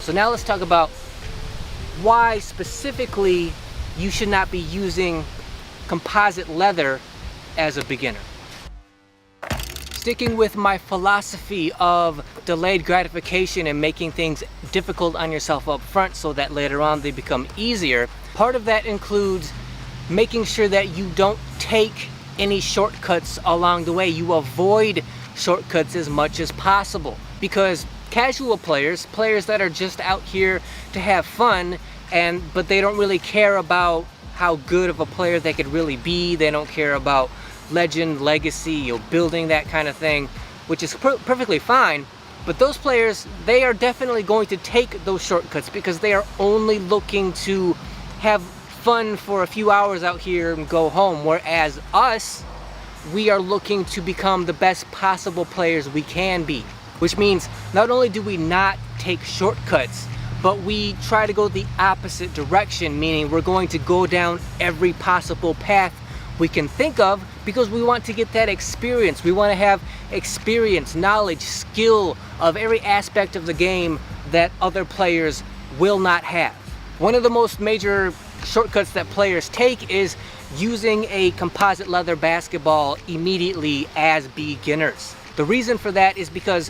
So now let's talk about why specifically you should not be using composite leather as a beginner. Sticking with my philosophy of delayed gratification and making things difficult on yourself up front so that later on they become easier, part of that includes making sure that you don't take any shortcuts along the way. You avoid shortcuts as much as possible, because casual players that are just out here to have fun, but they don't really care about how good of a player they could really be. They don't care about legend, legacy, building that kind of thing, which is perfectly fine. But those players, they are definitely going to take those shortcuts because they are only looking to have fun for a few hours out here and go home. Whereas us, we are looking to become the best possible players we can be. Which means not only do we not take shortcuts, but we try to go the opposite direction, meaning we're going to go down every possible path we can think of because we want to get that experience. We want to have experience, knowledge, skill of every aspect of the game that other players will not have. One of the most major shortcuts that players take is using a composite leather basketball immediately as beginners. The reason for that is because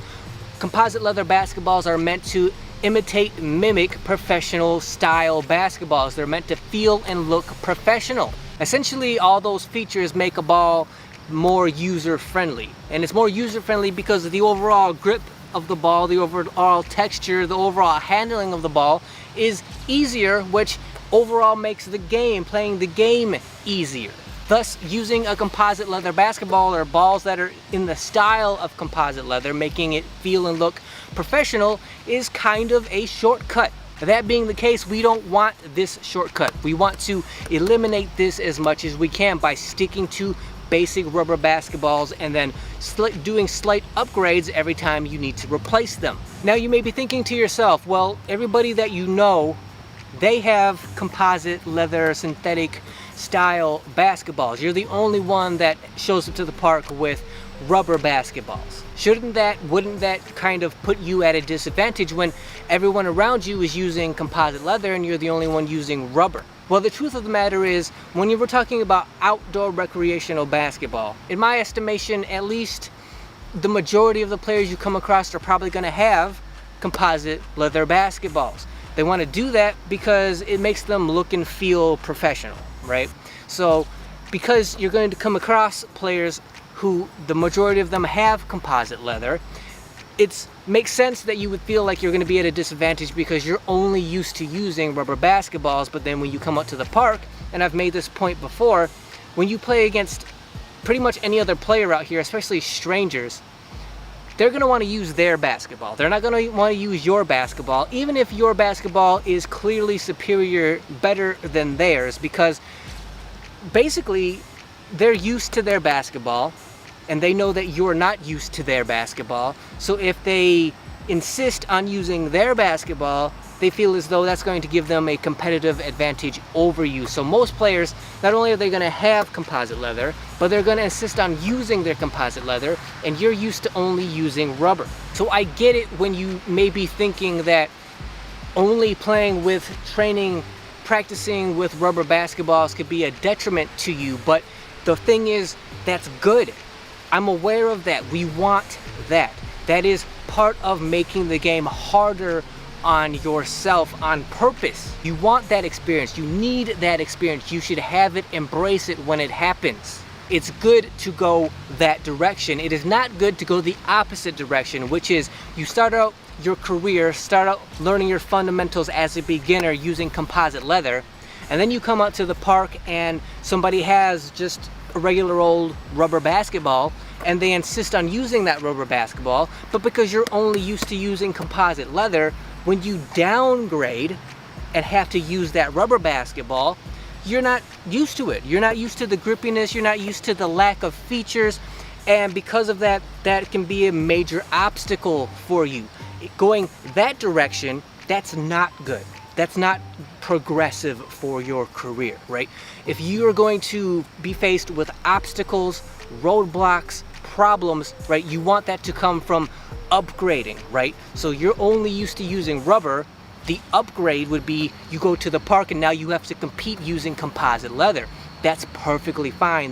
composite leather basketballs are meant to mimic professional style basketballs. They're meant to feel and look professional. Essentially, all those features make a ball more user-friendly. And it's more user-friendly because of the overall grip of the ball, the overall texture, the overall handling of the ball is easier, which overall makes playing the game easier. Thus, using a composite leather basketball or balls that are in the style of composite leather, making it feel and look professional, is kind of a shortcut. That being the case, we don't want this shortcut. We want to eliminate this as much as we can by sticking to basic rubber basketballs and then doing slight upgrades every time you need to replace them. Now you may be thinking to yourself, well, everybody that you know, they have composite leather synthetic style basketballs. You're the only one that shows up to the park with rubber basketballs. Wouldn't that kind of put you at a disadvantage when everyone around you is using composite leather and you're the only one using rubber? Well, the truth of the matter is, when you were talking about outdoor recreational basketball, in my estimation, at least the majority of the players you come across are probably going to have composite leather basketballs. They want to do that because it makes them look and feel professional, right? So because you're going to come across players who the majority of them have composite leather, it makes sense that you would feel like you're going to be at a disadvantage because you're only used to using rubber basketballs. But then when you come out to the park, and I've made this point before, when you play against pretty much any other player out here, especially strangers, they're going to want to use their basketball. They're not going to want to use your basketball, even if your basketball is clearly superior, better than theirs, because basically they're used to their basketball and they know that you're not used to their basketball. So if they insist on using their basketball, they feel as though that's going to give them a competitive advantage over you. So most players, not only are they going to have composite leather, but they're going to insist on using their composite leather, and you're used to only using rubber. So I get it when you may be thinking that only practicing with rubber basketballs could be a detriment to you, but the thing is, that's good. I'm aware of that. We want that. That is part of making the game harder on yourself on purpose. You want that experience. You need that experience. You should have it, embrace it when it happens. It's good to go that direction. It is not good to go the opposite direction, which is you start out your career, start out learning your fundamentals as a beginner using composite leather, and then you come out to the park and somebody has just a regular old rubber basketball and they insist on using that rubber basketball, but because you're only used to using composite leather, when you downgrade and have to use that rubber basketball, you're not used to it. You're not used to the grippiness, you're not used to the lack of features, and because of that, that can be a major obstacle for you. Going that direction, that's not good. That's not progressive for your career, right? If you are going to be faced with obstacles, roadblocks, problems, right, you want that to come from upgrading, right? So you're only used to using rubber, The upgrade would be you go to the park and now you have to compete using composite leather. That's perfectly fine.